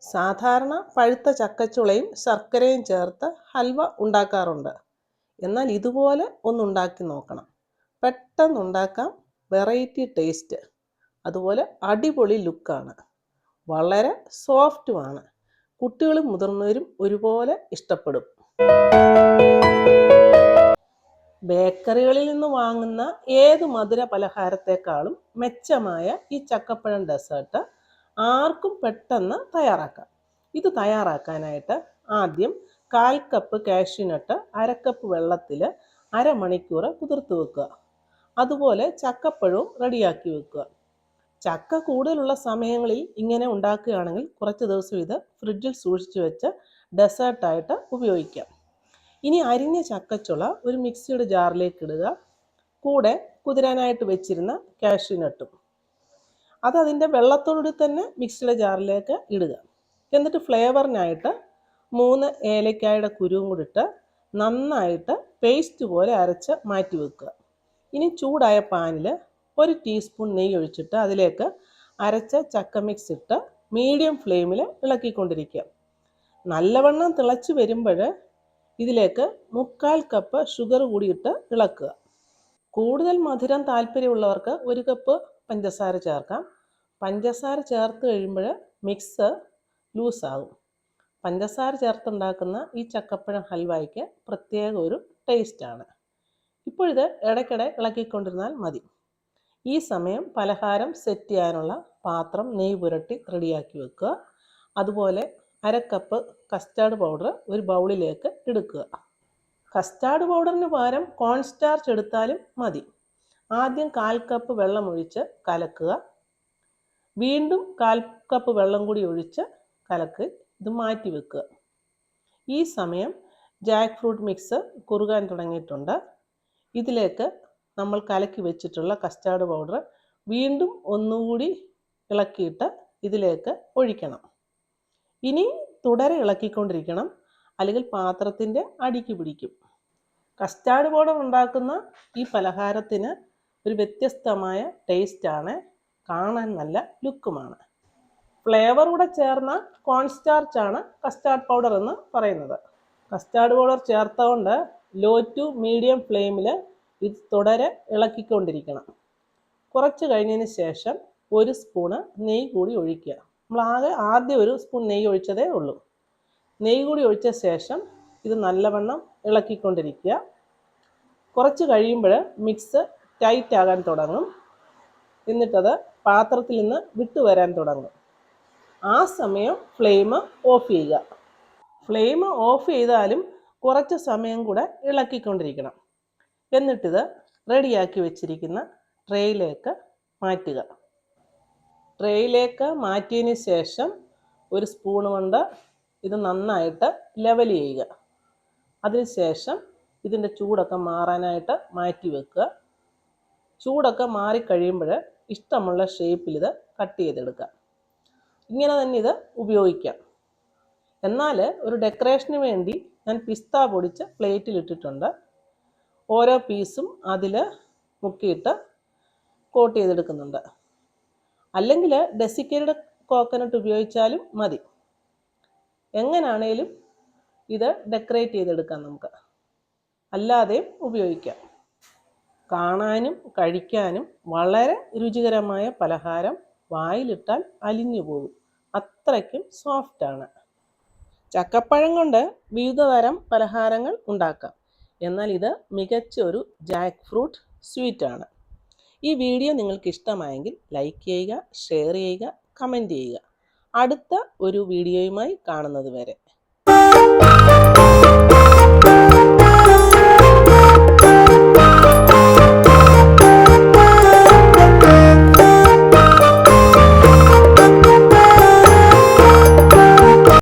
സാധാരണ പഴുത്ത ചക്കച്ചുളയും ശർക്കരയും ചേർത്ത് ഹൽവ ഉണ്ടാക്കാറുണ്ട്. എന്നാൽ ഇതുപോലെ ഒന്നുണ്ടാക്കി നോക്കണം. പെട്ടെന്നുണ്ടാക്കാം, വെറൈറ്റി ടേസ്റ്റ്, അതുപോലെ അടിപൊളി ലുക്കാണ്. വളരെ സോഫ്റ്റുമാണ്. കുട്ടികളും മുതിർന്നവരും ഒരുപോലെ ഇഷ്ടപ്പെടും. ബേക്കറികളിൽ നിന്ന് വാങ്ങുന്ന ഏത് മധുര പലഹാരത്തെക്കാളും മെച്ചമായ ഈ ചക്കപ്പഴം ഡെസേർട്ട് ആർക്കും പെട്ടെന്ന് തയ്യാറാക്കാം. ഇത് തയ്യാറാക്കാനായിട്ട് ആദ്യം 1/4 കപ്പ് കാഷ്യൂനട്ട് 1/2 കപ്പ് വെള്ളത്തിൽ അരമണിക്കൂർ കുതിർത്ത് വെക്കുക. അതുപോലെ ചക്കപ്പഴവും റെഡിയാക്കി വെക്കുക. ചക്ക കൂടുതലുള്ള സമയങ്ങളിൽ ഇങ്ങനെ ഉണ്ടാക്കുകയാണെങ്കിൽ കുറച്ച് ദിവസം ഇത് ഫ്രിഡ്ജിൽ സൂക്ഷിച്ചു വെച്ച് ഡെസേർട്ടായിട്ട് ഉപയോഗിക്കാം. ഇനി അരിഞ്ഞ ചക്കച്ചുള ഒരു മിക്സിയുടെ ജാറിലേക്ക് ഇടുക. കൂടെ കുതിരാനായിട്ട് വെച്ചിരുന്ന കാഷ്യൂനട്ടും അതിൻ്റെ വെള്ളത്തോടുകൂടി തന്നെ മിക്സിയുടെ ജാറിലേക്ക് ഇടുക. എന്നിട്ട് ഫ്ലേവറിനായിട്ട് 3 ഏലക്കായുടെ കുരുവും കൂടി ഇട്ട് നന്നായിട്ട് പേസ്റ്റ് പോലെ അരച്ച് മാറ്റി വെക്കുക. ഇനി ചൂടായ പാനിൽ 1 ടീസ്പൂൺ നെയ്യ് ഒഴിച്ചിട്ട് അതിലേക്ക് അരച്ച ചക്ക മിക്സ് ഇട്ട് മീഡിയം ഫ്ലെയിമിൽ ഇളക്കിക്കൊണ്ടിരിക്കുക. നല്ലവണ്ണം തിളച്ച് വരുമ്പോൾ ഇതിലേക്ക് 1/4 കപ്പ് ഷുഗർ കൂടി ഇട്ട് ഇളക്കുക. കൂടുതൽ മധുരം താല്പര്യമുള്ളവർക്ക് 1 കപ്പ് പഞ്ചസാര ചേർക്കാം. പഞ്ചസാര ചേർത്ത് കഴിയുമ്പോൾ മിക്സ് ലൂസാകും. പഞ്ചസാര ചേർത്തുണ്ടാക്കുന്ന ഈ ചക്കപ്പഴം ഹൽവയ്ക്ക് പ്രത്യേക ഒരു ടേസ്റ്റാണ്. ഇപ്പോഴിത് ഇടയ്ക്കിടെ ഇളക്കിക്കൊണ്ടിരുന്നാൽ മതി. ഈ സമയം പലഹാരം സെറ്റ് ചെയ്യാനുള്ള പാത്രം നെയ്യ് പുരട്ടി റെഡിയാക്കി വെക്കുക. അതുപോലെ 1/2 കപ്പ് കസ്റ്റാർഡ് പൗഡർ ഒരു ബൗളിലേക്ക് എടുക്കുക. കസ്റ്റാർഡ് പൗഡറിന് പകരം കോൺ സ്റ്റാർച്ച് എടുത്താലും മതി. ആദ്യം 1/4 കപ്പ് വെള്ളം ഒഴിച്ച് കലക്കുക. വീണ്ടും 1/4 കപ്പ് വെള്ളം കൂടി ഒഴിച്ച് കലക്കി ഇത് മാറ്റി വെക്കുക. ഈ സമയം ജാക്ക് ഫ്രൂട്ട് മിക്സ് കുറുകാൻ തുടങ്ങിയിട്ടുണ്ട്. ഇതിലേക്ക് നമ്മൾ കലക്കി വെച്ചിട്ടുള്ള കസ്റ്റാർഡ് പൗഡർ വീണ്ടും ഒന്നുകൂടി ഇളക്കിയിട്ട് ഇതിലേക്ക് ഒഴിക്കണം. ഇനി തുടരെ ഇളക്കിക്കൊണ്ടിരിക്കണം, അല്ലെങ്കിൽ പാത്രത്തിൻ്റെ അടിക്ക് പിടിക്കും. കസ്റ്റാർഡ് പൗഡർ ഉണ്ടാക്കുന്ന ഈ പലഹാരത്തിന് ഒരു വ്യത്യസ്തമായ ടേസ്റ്റാണ്, കാണാൻ നല്ല ലുക്കുമാണ്. ഫ്ലേവർ കൂടെ ചേർന്ന കോൺ സ്റ്റാർച്ചാണ് കസ്റ്റാർഡ് പൗഡർ എന്ന് പറയുന്നത്. കസ്റ്റാർഡ് പൗഡർ ചേർത്തുകൊണ്ട് ലോ ടു മീഡിയം ഫ്ലെയിമിൽ ഇത് തുടരെ ഇളക്കിക്കൊണ്ടിരിക്കണം. കുറച്ച് കഴിഞ്ഞതിന് ശേഷം 1 സ്പൂണ് നെയ്യ് കൂടി ഒഴിക്കുക. ആദ്യം 1 സ്പൂൺ നെയ്യ് ഒഴിച്ചതേ ഉള്ളൂ. നെയ്യ് കൂടി ഒഴിച്ച ശേഷം ഇത് നല്ലവണ്ണം ഇളക്കിക്കൊണ്ടിരിക്കുക. കുറച്ച് കഴിയുമ്പോൾ മിക്സ് ടൈറ്റ് ആകാൻ തുടങ്ങും. എന്നിട്ടത് പാത്രത്തിൽ നിന്ന് വിട്ടു വരാൻ തുടങ്ങും. ആ സമയം ഫ്ലെയിം ഓഫ് ചെയ്യുക. ഫ്ലെയിം ഓഫ് ചെയ്താലും കുറച്ച് സമയം കൂടെ ഇളക്കിക്കൊണ്ടിരിക്കണം. എന്നിട്ടിത് റെഡിയാക്കി വെച്ചിരിക്കുന്ന ട്രേയിലേക്ക് മാറ്റുക. ട്രേയിലേക്ക് മാറ്റിയതിന് ശേഷം 1 സ്പൂൺ കൊണ്ട് ഇത് നന്നായിട്ട് ലെവൽ ചെയ്യുക. അതിനുശേഷം ഇതിൻ്റെ ചൂടൊക്കെ മാറാനായിട്ട് മാറ്റി വെക്കുക. ചൂടൊക്കെ മാറിക്കഴിയുമ്പോൾ ഇഷ്ടമുള്ള ഷേപ്പിൽ ഇത് കട്ട് ചെയ്തെടുക്കുക. ഇങ്ങനെ തന്നെ ഇത് ഉപയോഗിക്കാം. എന്നാൽ ഒരു ഡെക്കറേഷന് വേണ്ടി ഞാൻ പിസ്ത പൊടിച്ച് പ്ലേറ്റിലിട്ടിട്ടുണ്ട്. ഓരോ പീസും അതിൽ മുക്കിയിട്ട് കോട്ട് ചെയ്തെടുക്കുന്നുണ്ട്. അല്ലെങ്കിൽ ഡെസിക്കേറ്റഡ് കോക്കനട്ട് ഉപയോഗിച്ചാലും മതി. എങ്ങനെയാണേലും ഇത് ഡെക്കറേറ്റ് ചെയ്തെടുക്കാം നമുക്ക്. അല്ലാതെയും ഉപയോഗിക്കാം. കാണാനും കഴിക്കാനും വളരെ രുചികരമായ പലഹാരം, വായിലിട്ടാൽ അലിഞ്ഞു പോകും. അത്രയ്ക്കും സോഫ്റ്റാണ്. ചക്കപ്പഴം കൊണ്ട് വിവിധ തരം പലഹാരങ്ങൾ ഉണ്ടാക്കാം. എന്നാൽ ഇത് മികച്ച ഒരു ജാക്ക് ഫ്രൂട്ട് സ്വീറ്റാണ്. ഈ വീഡിയോ നിങ്ങൾക്ക് ഇഷ്ടമായെങ്കിൽ ലൈക്ക് ചെയ്യുക, ഷെയർ ചെയ്യുക, കമൻറ്റ് ചെയ്യുക. അടുത്ത ഒരു വീഡിയോയുമായി കാണുന്നത് വരെ.